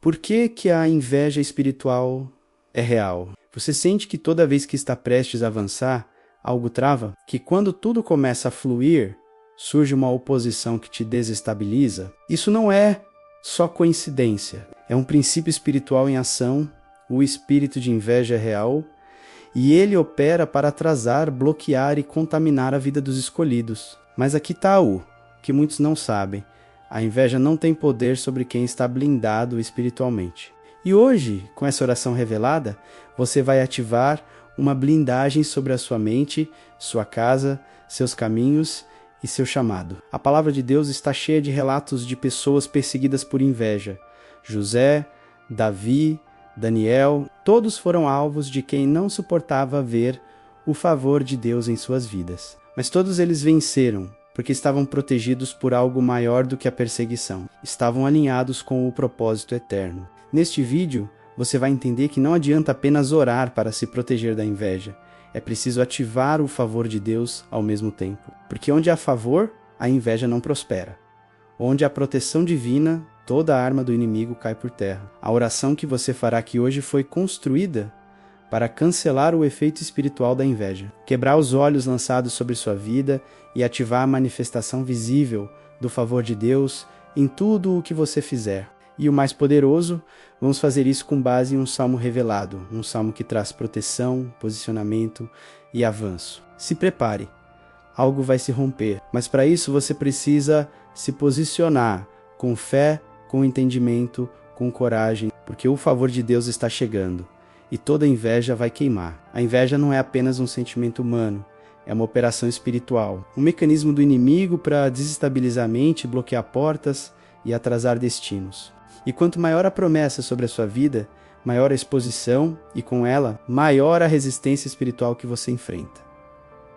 Por que que a inveja espiritual é real? Você sente que toda vez que está prestes a avançar, algo trava? Que quando tudo começa a fluir, surge uma oposição que te desestabiliza? Isso não é só coincidência. É um princípio espiritual em ação. O espírito de inveja é real e ele opera para atrasar, bloquear e contaminar a vida dos escolhidos. Mas aqui está que muitos não sabem. A inveja não tem poder sobre quem está blindado espiritualmente. E hoje, com essa oração revelada, você vai ativar uma blindagem sobre a sua mente, sua casa, seus caminhos e seu chamado. A palavra de Deus está cheia de relatos de pessoas perseguidas por inveja. José, Davi, Daniel, todos foram alvos de quem não suportava ver o favor de Deus em suas vidas. Mas todos eles venceram, porque estavam protegidos por algo maior do que a perseguição. Estavam alinhados com o propósito eterno. Neste vídeo, você vai entender que não adianta apenas orar para se proteger da inveja. É preciso ativar o favor de Deus ao mesmo tempo. Porque onde há favor, a inveja não prospera. Onde há proteção divina, toda a arma do inimigo cai por terra. A oração que você fará aqui hoje foi construída para cancelar o efeito espiritual da inveja, quebrar os olhos lançados sobre sua vida e ativar a manifestação visível do favor de Deus em tudo o que você fizer. E o mais poderoso, vamos fazer isso com base em um salmo revelado, um salmo que traz proteção, posicionamento e avanço. Se prepare, algo vai se romper, mas para isso você precisa se posicionar com fé, com entendimento, com coragem, porque o favor de Deus está chegando. E toda inveja vai queimar. A inveja não é apenas um sentimento humano, é uma operação espiritual. Um mecanismo do inimigo para desestabilizar a mente, bloquear portas e atrasar destinos. E quanto maior a promessa sobre a sua vida, maior a exposição e com ela, maior a resistência espiritual que você enfrenta.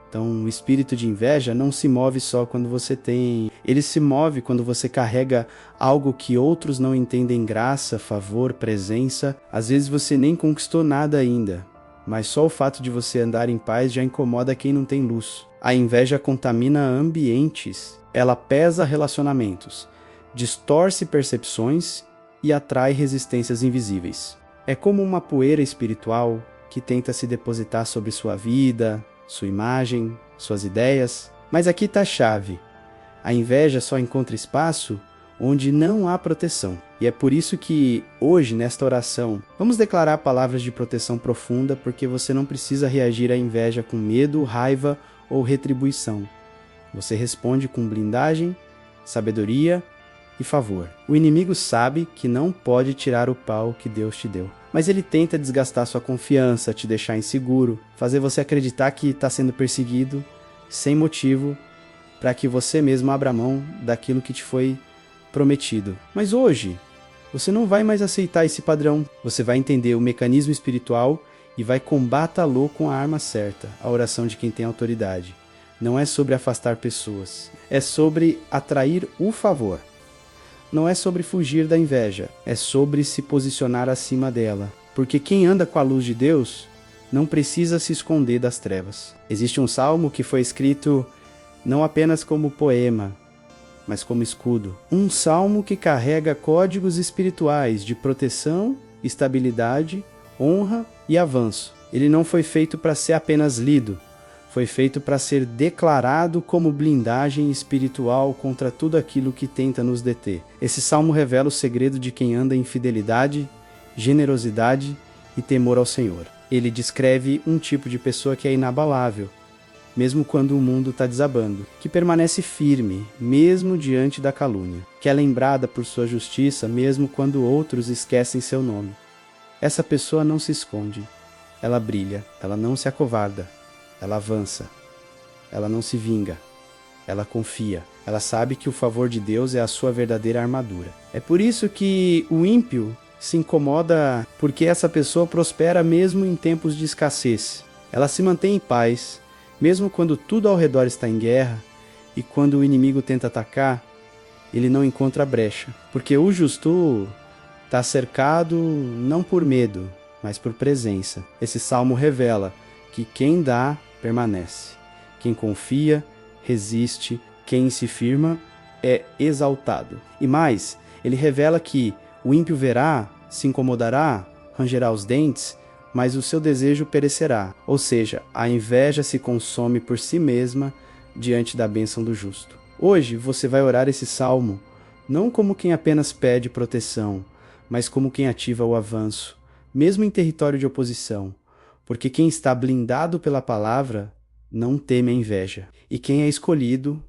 Então, o espírito de inveja não se move só quando você tem. Ele se move quando você carrega algo que outros não entendem: graça, favor, presença. Às vezes você nem conquistou nada ainda, mas só o fato de você andar em paz já incomoda quem não tem luz. A inveja contamina ambientes, ela pesa relacionamentos, distorce percepções e atrai resistências invisíveis. É como uma poeira espiritual que tenta se depositar sobre sua vida, sua imagem, suas ideias. Mas aqui está a chave. A inveja só encontra espaço onde não há proteção. E é por isso que hoje, nesta oração, vamos declarar palavras de proteção profunda, porque você não precisa reagir à inveja com medo, raiva ou retribuição. Você responde com blindagem, sabedoria e favor. O inimigo sabe que não pode tirar o pau que Deus te deu. Mas ele tenta desgastar sua confiança, te deixar inseguro, fazer você acreditar que está sendo perseguido sem motivo, para que você mesmo abra mão daquilo que te foi prometido. Mas hoje, você não vai mais aceitar esse padrão. Você vai entender o mecanismo espiritual e vai combatê-lo com a arma certa, a oração de quem tem autoridade. Não é sobre afastar pessoas, é sobre atrair o favor. Não é sobre fugir da inveja, é sobre se posicionar acima dela. Porque quem anda com a luz de Deus não precisa se esconder das trevas. Existe um salmo que foi escrito não apenas como poema, mas como escudo. Um salmo que carrega códigos espirituais de proteção, estabilidade, honra e avanço. Ele não foi feito para ser apenas lido, foi feito para ser declarado como blindagem espiritual contra tudo aquilo que tenta nos deter. Esse salmo revela o segredo de quem anda em fidelidade, generosidade e temor ao Senhor. Ele descreve um tipo de pessoa que é inabalável, mesmo quando o mundo está desabando, que permanece firme, mesmo diante da calúnia, que é lembrada por sua justiça, mesmo quando outros esquecem seu nome. Essa pessoa não se esconde, ela brilha, ela não se acovarda. Ela avança, ela não se vinga, ela confia, ela sabe que o favor de Deus é a sua verdadeira armadura. É por isso que o ímpio se incomoda, porque essa pessoa prospera mesmo em tempos de escassez. Ela se mantém em paz, mesmo quando tudo ao redor está em guerra, e quando o inimigo tenta atacar, ele não encontra brecha, porque o justo está cercado não por medo, mas por presença. Esse salmo revela que quem dá, permanece. Quem confia, resiste. Quem se firma, é exaltado. E mais, ele revela que o ímpio verá se incomodará, rangerá os dentes, mas o seu desejo perecerá. Ou seja, a inveja se consome por si mesma diante da bênção do justo. Hoje você vai orar esse salmo, não como quem apenas pede proteção, mas como quem ativa o avanço, mesmo em território de oposição, porque quem está blindado pela palavra não teme a inveja, e quem é escolhido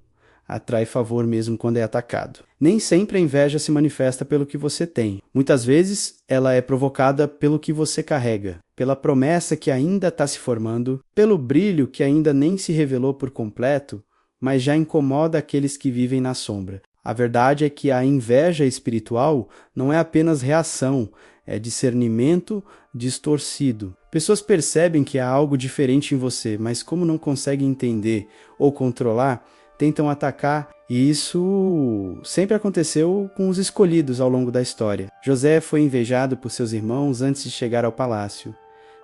atrai favor mesmo quando é atacado. Nem sempre a inveja se manifesta pelo que você tem. Muitas vezes ela é provocada pelo que você carrega, pela promessa que ainda está se formando, pelo brilho que ainda nem se revelou por completo, mas já incomoda aqueles que vivem na sombra. A verdade é que a inveja espiritual não é apenas reação, é discernimento distorcido. Pessoas percebem que há algo diferente em você, mas como não conseguem entender ou controlar, tentam atacar, e isso sempre aconteceu com os escolhidos ao longo da história. José foi invejado por seus irmãos antes de chegar ao palácio.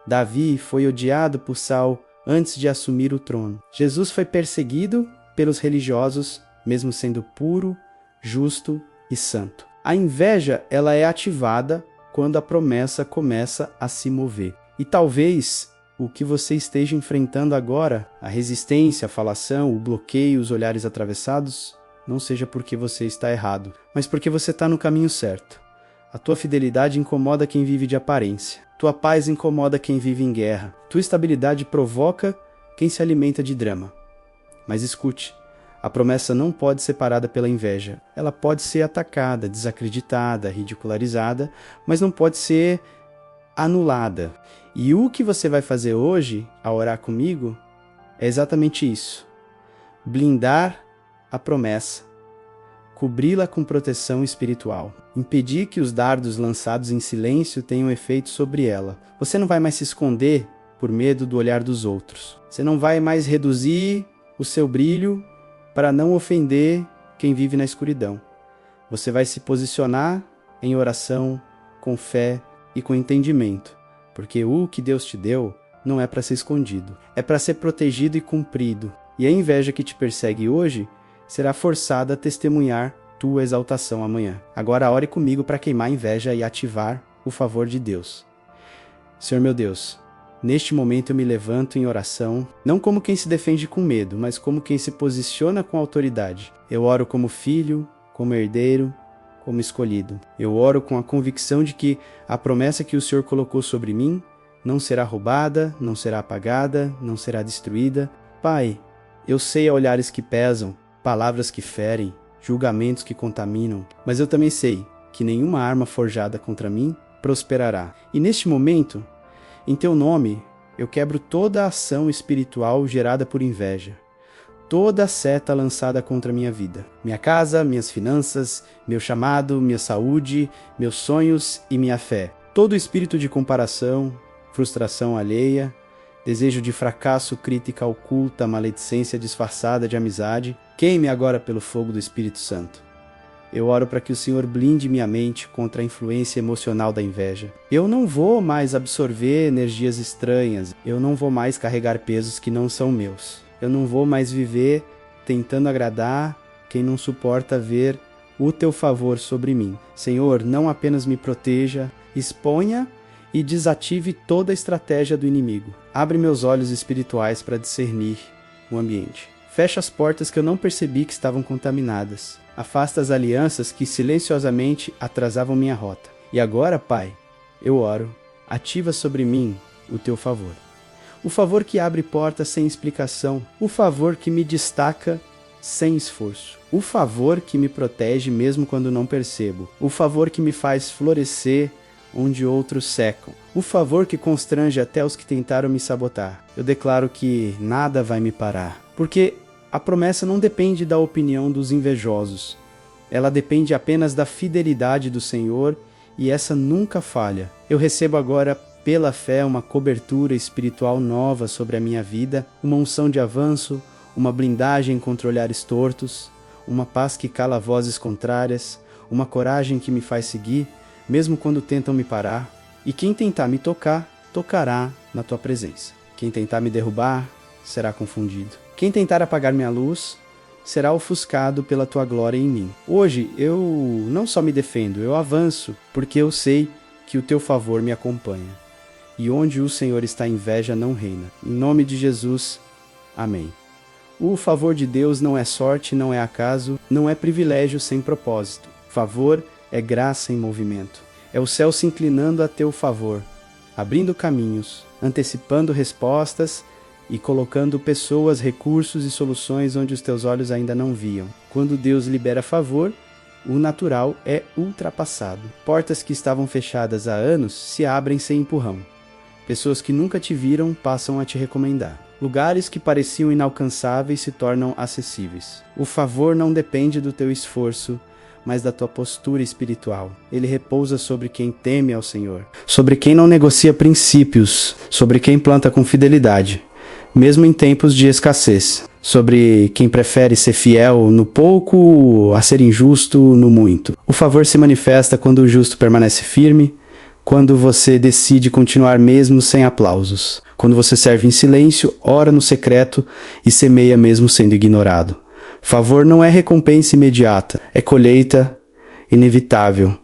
Davi foi odiado por Saul antes de assumir o trono. Jesus foi perseguido pelos religiosos, mesmo sendo puro, justo e santo. A inveja, ela é ativada quando a promessa começa a se mover. E talvez o que você esteja enfrentando agora, a resistência, a falação, o bloqueio, os olhares atravessados, não seja porque você está errado, mas porque você está no caminho certo. A tua fidelidade incomoda quem vive de aparência. Tua paz incomoda quem vive em guerra. Tua estabilidade provoca quem se alimenta de drama. Mas escute, a promessa não pode ser parada pela inveja. Ela pode ser atacada, desacreditada, ridicularizada, mas não pode ser anulada. E o que você vai fazer hoje, ao orar comigo, é exatamente isso. Blindar a promessa, cobri-la com proteção espiritual, impedir que os dardos lançados em silêncio tenham efeito sobre ela. Você não vai mais se esconder por medo do olhar dos outros. Você não vai mais reduzir o seu brilho para não ofender quem vive na escuridão. Você vai se posicionar em oração, com fé e com entendimento, porque o que Deus te deu não é para ser escondido, é para ser protegido e cumprido. E a inveja que te persegue hoje será forçada a testemunhar tua exaltação amanhã. Agora ore comigo para queimar a inveja e ativar o favor de Deus. Senhor meu Deus, neste momento eu me levanto em oração, não como quem se defende com medo, mas como quem se posiciona com autoridade. Eu oro como filho, como herdeiro, como escolhido. Eu oro com a convicção de que a promessa que o Senhor colocou sobre mim não será roubada, não será apagada, não será destruída. Pai, eu sei olhares que pesam, palavras que ferem, julgamentos que contaminam, mas eu também sei que nenhuma arma forjada contra mim prosperará. E neste momento, em teu nome, eu quebro toda a ação espiritual gerada por inveja, toda a seta lançada contra a minha vida, minha casa, minhas finanças, meu chamado, minha saúde, meus sonhos e minha fé. Todo espírito de comparação, frustração alheia, desejo de fracasso, crítica oculta, maledicência disfarçada de amizade, queime agora pelo fogo do Espírito Santo. Eu oro para que o Senhor blinde minha mente contra a influência emocional da inveja. Eu não vou mais absorver energias estranhas, eu não vou mais carregar pesos que não são meus. Eu não vou mais viver tentando agradar quem não suporta ver o teu favor sobre mim. Senhor, não apenas me proteja, exponha e desative toda a estratégia do inimigo. Abre meus olhos espirituais para discernir o ambiente. Fecha as portas que eu não percebi que estavam contaminadas. Afasta as alianças que silenciosamente atrasavam minha rota. E agora, Pai, eu oro, ativa sobre mim o teu favor. O favor que abre portas sem explicação. O favor que me destaca sem esforço. O favor que me protege mesmo quando não percebo. O favor que me faz florescer onde outros secam. O favor que constrange até os que tentaram me sabotar. Eu declaro que nada vai me parar. Porque a promessa não depende da opinião dos invejosos. Ela depende apenas da fidelidade do Senhor e essa nunca falha. Eu recebo agora, pela fé, uma cobertura espiritual nova sobre a minha vida, uma unção de avanço, uma blindagem contra olhares tortos, uma paz que cala vozes contrárias, uma coragem que me faz seguir, mesmo quando tentam me parar. E quem tentar me tocar, tocará na tua presença. Quem tentar me derrubar, será confundido. Quem tentar apagar minha luz, será ofuscado pela tua glória em mim. Hoje, eu não só me defendo, eu avanço, porque eu sei que o teu favor me acompanha, e onde o Senhor está, inveja não reina. Em nome de Jesus, amém. O favor de Deus não é sorte, não é acaso, não é privilégio sem propósito. Favor é graça em movimento. É o céu se inclinando a teu favor, abrindo caminhos, antecipando respostas e colocando pessoas, recursos e soluções onde os teus olhos ainda não viam. Quando Deus libera favor, o natural é ultrapassado. Portas que estavam fechadas há anos se abrem sem empurrão. Pessoas que nunca te viram passam a te recomendar. Lugares que pareciam inalcançáveis se tornam acessíveis. O favor não depende do teu esforço, mas da tua postura espiritual. Ele repousa sobre quem teme ao Senhor, sobre quem não negocia princípios, sobre quem planta com fidelidade, mesmo em tempos de escassez, sobre quem prefere ser fiel no pouco a ser injusto no muito. O favor se manifesta quando o justo permanece firme, quando você decide continuar mesmo sem aplausos, quando você serve em silêncio, ora no secreto e semeia mesmo sendo ignorado. Favor não é recompensa imediata, é colheita inevitável.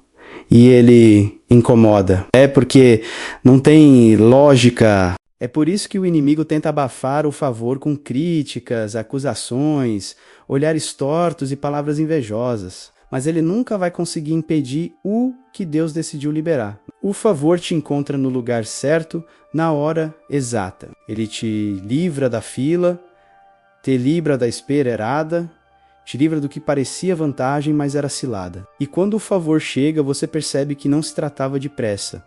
E ele incomoda. É porque não tem lógica. É por isso que o inimigo tenta abafar o favor com críticas, acusações, olhares tortos e palavras invejosas. Mas ele nunca vai conseguir impedir o que Deus decidiu liberar. O favor te encontra no lugar certo, na hora exata. Ele te livra da fila, te livra da espera errada, te livra do que parecia vantagem, mas era cilada. E quando o favor chega, você percebe que não se tratava de pressa,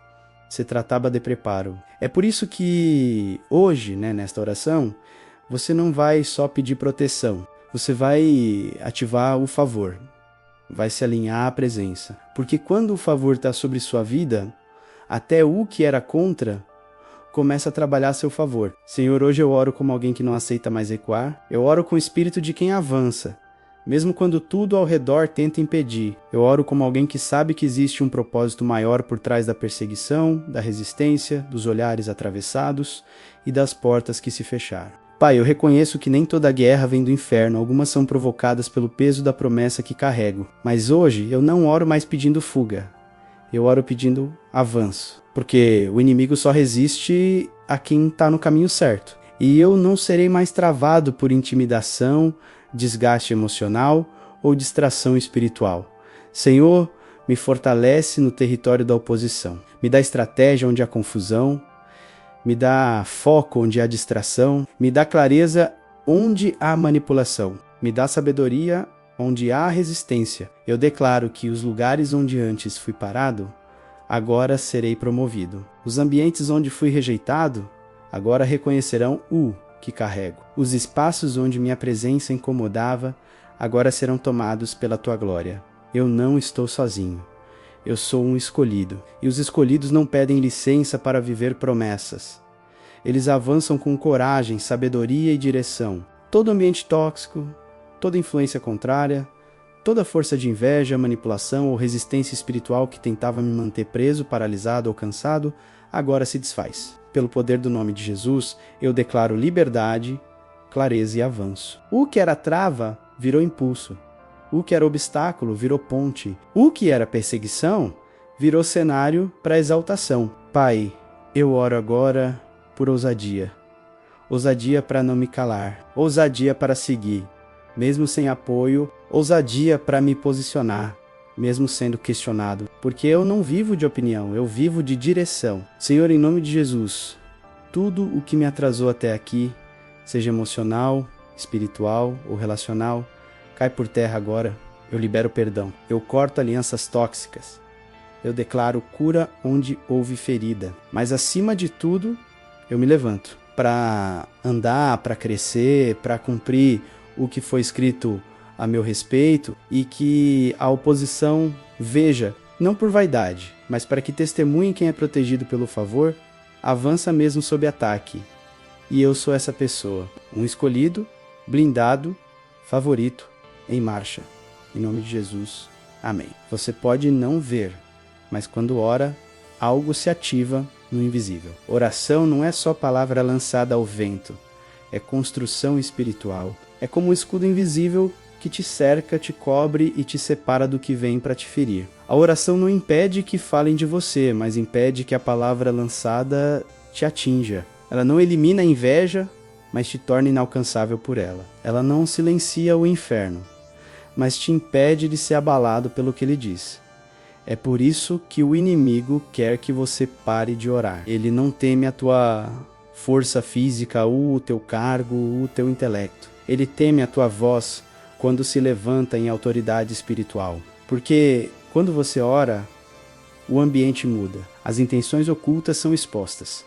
se tratava de preparo. É por isso que hoje, nesta oração, você não vai só pedir proteção, você vai ativar o favor, vai se alinhar à presença. Porque quando o favor está sobre sua vida, até o que era contra começa a trabalhar a seu favor. Senhor, hoje eu oro como alguém que não aceita mais recuar. Eu oro com o espírito de quem avança, mesmo quando tudo ao redor tenta impedir. Eu oro como alguém que sabe que existe um propósito maior por trás da perseguição, da resistência, dos olhares atravessados e das portas que se fecharam. Pai, eu reconheço que nem toda guerra vem do inferno, algumas são provocadas pelo peso da promessa que carrego. Mas hoje eu não oro mais pedindo fuga, eu oro pedindo avanço. Porque o inimigo só resiste a quem está no caminho certo. E eu não serei mais travado por intimidação, desgaste emocional ou distração espiritual. Senhor, me fortalece no território da oposição. Me dá estratégia onde há confusão. Me dá foco onde há distração. Me dá clareza onde há manipulação. Me dá sabedoria onde há resistência. Eu declaro que os lugares onde antes fui parado, agora serei promovido. Os ambientes onde fui rejeitado, agora reconhecerão o que carrego. Os espaços onde minha presença incomodava, agora serão tomados pela tua glória. Eu não estou sozinho. Eu sou um escolhido. E os escolhidos não pedem licença para viver promessas. Eles avançam com coragem, sabedoria e direção. Todo ambiente tóxico, toda influência contrária, toda força de inveja, manipulação ou resistência espiritual que tentava me manter preso, paralisado ou cansado, agora se desfaz. Pelo poder do nome de Jesus, eu declaro liberdade, clareza e avanço. O que era trava virou impulso. O que era obstáculo virou ponte. O que era perseguição virou cenário para exaltação. Pai, eu oro agora por ousadia. Ousadia para não me calar. Ousadia para seguir, mesmo sem apoio. Ousadia para me posicionar, mesmo sendo questionado. Porque eu não vivo de opinião, eu vivo de direção. Senhor, em nome de Jesus, tudo o que me atrasou até aqui, seja emocional, espiritual ou relacional, cai por terra agora. Eu libero perdão. Eu corto alianças tóxicas. Eu declaro cura onde houve ferida. Mas acima de tudo, eu me levanto para andar, para crescer, para cumprir o que foi escrito a meu respeito e que a oposição veja, não por vaidade, mas para que testemunhe quem é protegido pelo favor, avança mesmo sob ataque. E eu sou essa pessoa, um escolhido, blindado, favorito, em marcha. Em nome de Jesus, amém. Você pode não ver, mas quando ora, algo se ativa no invisível. Oração não é só palavra lançada ao vento, é construção espiritual. É como um escudo invisível que te cerca, te cobre e te separa do que vem para te ferir. A oração não impede que falem de você, mas impede que a palavra lançada te atinja. Ela não elimina a inveja, mas te torna inalcançável por ela. Ela não silencia o inferno, mas te impede de ser abalado pelo que ele diz. É por isso que o inimigo quer que você pare de orar. Ele não teme a tua força física, o teu cargo, o teu intelecto. Ele teme a tua voz quando se levanta em autoridade espiritual. Porque quando você ora, o ambiente muda. As intenções ocultas são expostas.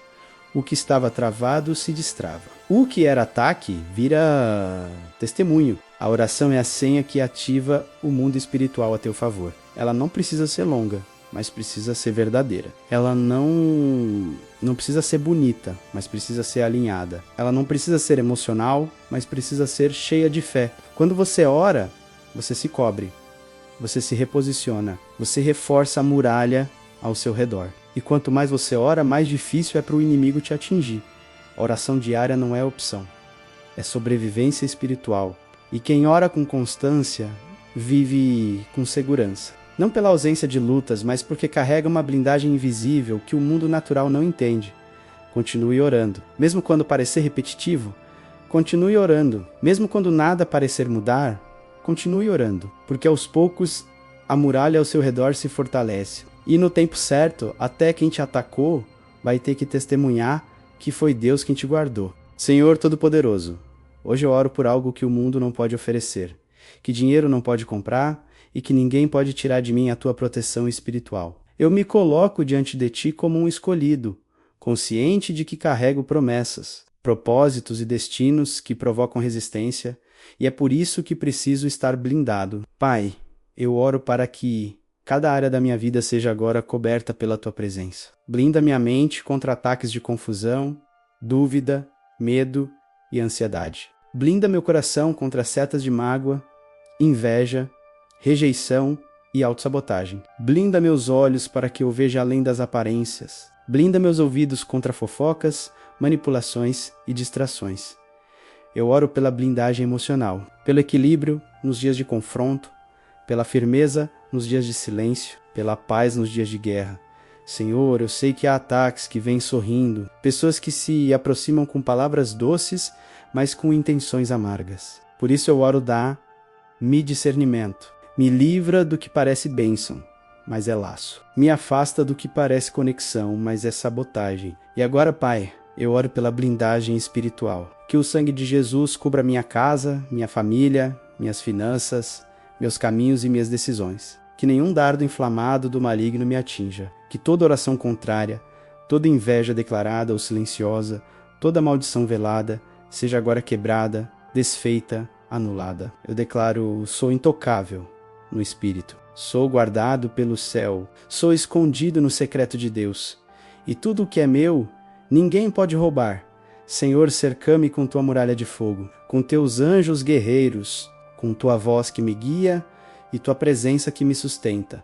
O que estava travado se destrava. O que era ataque vira testemunho. A oração é a senha que ativa o mundo espiritual a teu favor. Ela não precisa ser longa, mas precisa ser verdadeira. Ela não precisa ser bonita, mas precisa ser alinhada. Ela não precisa ser emocional, mas precisa ser cheia de fé. Quando você ora, você se cobre, você se reposiciona, você reforça a muralha ao seu redor. E quanto mais você ora, mais difícil é para o inimigo te atingir. A oração diária não é opção, é sobrevivência espiritual. E quem ora com constância, vive com segurança. Não pela ausência de lutas, mas porque carrega uma blindagem invisível que o mundo natural não entende. Continue orando. Mesmo quando parecer repetitivo, continue orando. Mesmo quando nada parecer mudar, continue orando. Porque aos poucos, a muralha ao seu redor se fortalece. E no tempo certo, até quem te atacou vai ter que testemunhar que foi Deus quem te guardou. Senhor Todo-Poderoso, hoje eu oro por algo que o mundo não pode oferecer, que dinheiro não pode comprar e que ninguém pode tirar de mim a tua proteção espiritual. Eu me coloco diante de ti como um escolhido, consciente de que carrego promessas, propósitos e destinos que provocam resistência, e é por isso que preciso estar blindado. Pai, eu oro para que cada área da minha vida seja agora coberta pela tua presença. Blinda minha mente contra ataques de confusão, dúvida, medo e ansiedade. Blinda meu coração contra setas de mágoa, inveja, rejeição e autossabotagem. Blinda meus olhos para que eu veja além das aparências. Blinda meus ouvidos contra fofocas, manipulações e distrações. Eu oro pela blindagem emocional, pelo equilíbrio nos dias de confronto, pela firmeza nos dias de silêncio, pela paz nos dias de guerra. Senhor, eu sei que há ataques que vêm sorrindo, pessoas que se aproximam com palavras doces, mas com intenções amargas. Por isso eu oro, dá-me discernimento. Me livra do que parece bênção, mas é laço. Me afasta do que parece conexão, mas é sabotagem. E agora, Pai, eu oro pela blindagem espiritual. Que o sangue de Jesus cubra minha casa, minha família, minhas finanças, meus caminhos e minhas decisões. Que nenhum dardo inflamado do maligno me atinja. Que toda oração contrária, toda inveja declarada ou silenciosa, toda maldição velada, seja agora quebrada, desfeita, anulada. Eu declaro, sou intocável no Espírito. Sou guardado pelo céu. Sou escondido no secreto de Deus. E tudo o que é meu, ninguém pode roubar. Senhor, cerca-me com tua muralha de fogo, com teus anjos guerreiros, com tua voz que me guia e tua presença que me sustenta.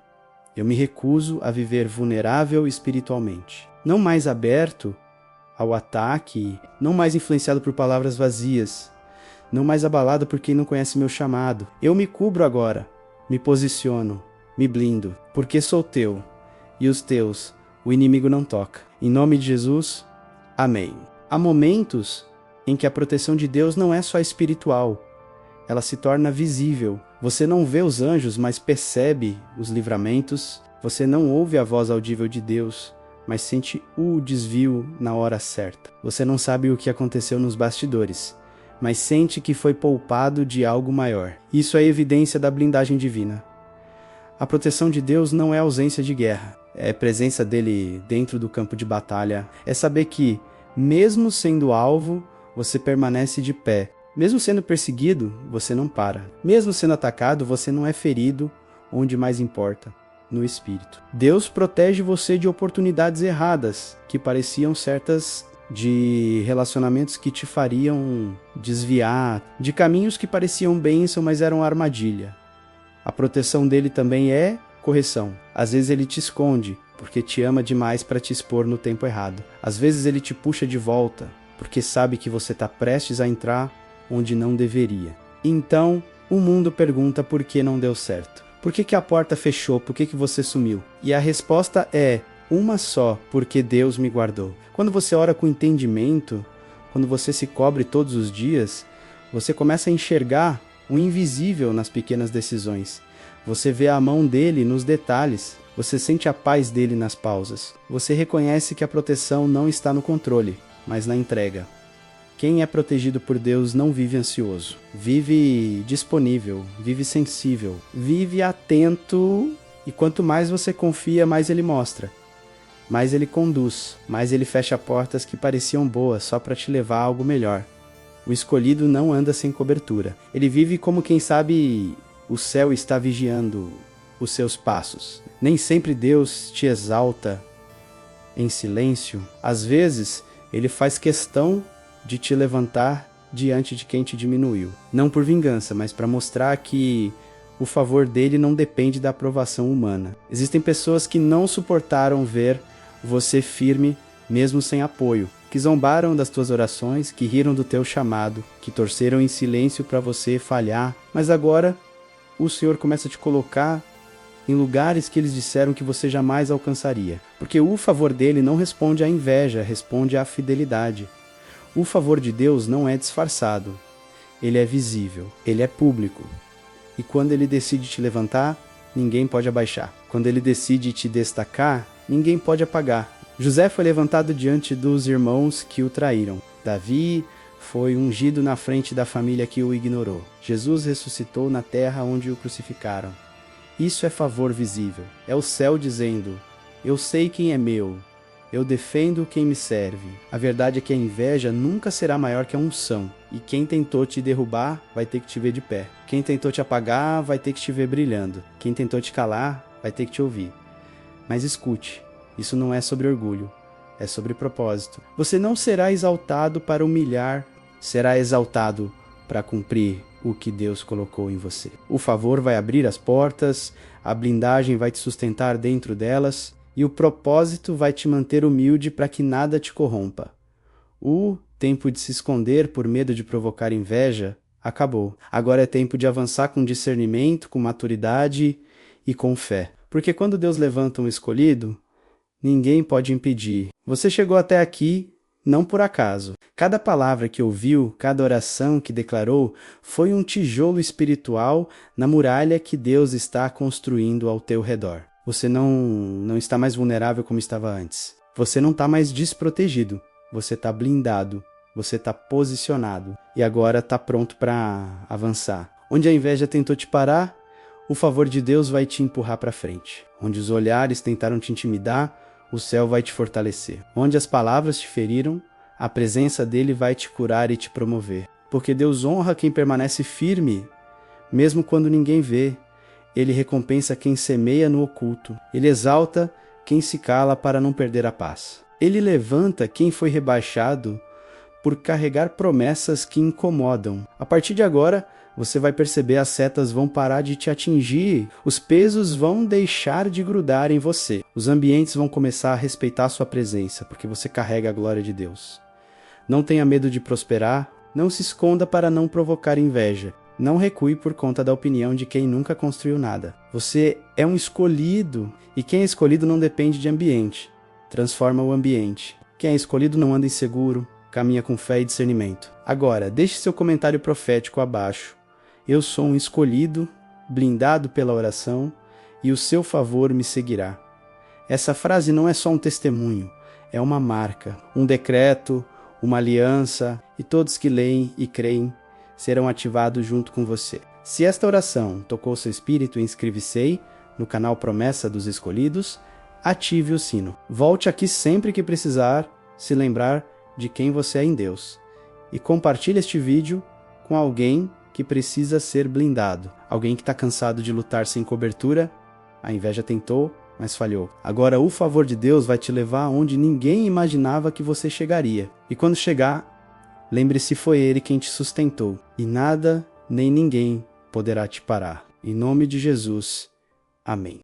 Eu me recuso a viver vulnerável espiritualmente, não mais aberto ao ataque, não mais influenciado por palavras vazias, não mais abalado por quem não conhece meu chamado. Eu me cubro agora, me posiciono, me blindo, porque sou teu, e os teus o inimigo não toca. Em nome de Jesus, amém. Há momentos em que a proteção de Deus não é só espiritual, ela se torna visível. Você não vê os anjos, mas percebe os livramentos. Você não ouve a voz audível de Deus, mas sente o desvio na hora certa. Você não sabe o que aconteceu nos bastidores, mas sente que foi poupado de algo maior. Isso é evidência da blindagem divina. A proteção de Deus não é ausência de guerra, é presença dele dentro do campo de batalha. É saber que, mesmo sendo alvo, você permanece de pé. Mesmo sendo perseguido, você não para. Mesmo sendo atacado, você não é ferido, onde mais importa, no espírito. Deus protege você de oportunidades erradas, que pareciam certas, de relacionamentos que te fariam desviar, de caminhos que pareciam bênção, mas eram armadilha. A proteção dele também é correção. Às vezes ele te esconde, porque te ama demais para te expor no tempo errado. Às vezes ele te puxa de volta, porque sabe que você está prestes a entrar onde não deveria. Então, O mundo pergunta por que não deu certo. Por que a porta fechou? Por que você sumiu? E a resposta é uma só: porque Deus me guardou. Quando você ora com entendimento, quando você se cobre todos os dias, você começa a enxergar o invisível nas pequenas decisões. Você vê a mão dele nos detalhes. Você sente a paz dele nas pausas. Você reconhece que a proteção não está no controle, mas na entrega. Quem é protegido por Deus não vive ansioso. Vive disponível, vive sensível, vive atento. E quanto mais você confia, mais ele mostra. Mais ele conduz, mais ele fecha portas que pareciam boas só para te levar a algo melhor. O escolhido não anda sem cobertura. Ele vive como quem sabe o céu está vigiando os seus passos. Nem sempre Deus te exalta em silêncio. Às vezes, ele faz questão de te levantar diante de quem te diminuiu. Não por vingança, mas para mostrar que o favor dele não depende da aprovação humana. Existem pessoas que não suportaram ver você firme mesmo sem apoio, que zombaram das tuas orações, que riram do teu chamado, que torceram em silêncio para você falhar, mas agora o Senhor começa a te colocar em lugares que eles disseram que você jamais alcançaria. Porque o favor dele não responde à inveja, responde à fidelidade. O favor de Deus não é disfarçado. Ele é visível, ele é público. E quando ele decide te levantar, ninguém pode abaixar. Quando ele decide te destacar, ninguém pode apagar. José foi levantado diante dos irmãos que o traíram. Davi foi ungido na frente da família que o ignorou. Jesus ressuscitou na terra onde o crucificaram. Isso é favor visível. É o céu dizendo: eu sei quem é meu, eu defendo quem me serve. A verdade é que a inveja nunca será maior que a unção. E quem tentou te derrubar vai ter que te ver de pé. Quem tentou te apagar vai ter que te ver brilhando. Quem tentou te calar vai ter que te ouvir. Mas escute, isso não é sobre orgulho, é sobre propósito. Você não será exaltado para humilhar, será exaltado para cumprir o que Deus colocou em você. O favor vai abrir as portas, a blindagem vai te sustentar dentro delas, e o propósito vai te manter humilde para que nada te corrompa. O tempo de se esconder por medo de provocar inveja acabou. Agora é tempo de avançar com discernimento, com maturidade e com fé. Porque quando Deus levanta um escolhido, ninguém pode impedir. Você chegou até aqui não por acaso. Cada palavra que ouviu, cada oração que declarou, foi um tijolo espiritual na muralha que Deus está construindo ao teu redor. Você não está mais vulnerável como estava antes. Você não está mais desprotegido. Você está blindado. Você está posicionado. E agora está pronto para avançar. Onde a inveja tentou te parar, o favor de Deus vai te empurrar para frente. Onde os olhares tentaram te intimidar, o céu vai te fortalecer. Onde as palavras te feriram, a presença dele vai te curar e te promover. Porque Deus honra quem permanece firme, mesmo quando ninguém vê. Ele recompensa quem semeia no oculto. Ele exalta quem se cala para não perder a paz. Ele levanta quem foi rebaixado por carregar promessas que incomodam. A partir de agora, você vai perceber as setas vão parar de te atingir, os pesos vão deixar de grudar em você. Os ambientes vão começar a respeitar sua presença, porque você carrega a glória de Deus. Não tenha medo de prosperar, não se esconda para não provocar inveja. Não recue por conta da opinião de quem nunca construiu nada. Você é um escolhido, e quem é escolhido não depende de ambiente. Transforma o ambiente. Quem é escolhido não anda inseguro, caminha com fé e discernimento. Agora, deixe seu comentário profético abaixo. Eu sou um escolhido, blindado pela oração, e o seu favor me seguirá. Essa frase não é só um testemunho, é uma marca, um decreto, uma aliança, e todos que leem e creem serão ativados junto com você. Se esta oração tocou seu espírito, inscreve-se no canal Promessa dos Escolhidos, ative o sino. Volte aqui sempre que precisar se lembrar de quem você é em Deus. E compartilhe este vídeo com alguém que precisa ser blindado. Alguém que está cansado de lutar sem cobertura. A inveja tentou, mas falhou. Agora o favor de Deus vai te levar aonde ninguém imaginava que você chegaria. E quando chegar, lembre-se, foi Ele quem te sustentou. E nada nem ninguém poderá te parar. Em nome de Jesus. Amém.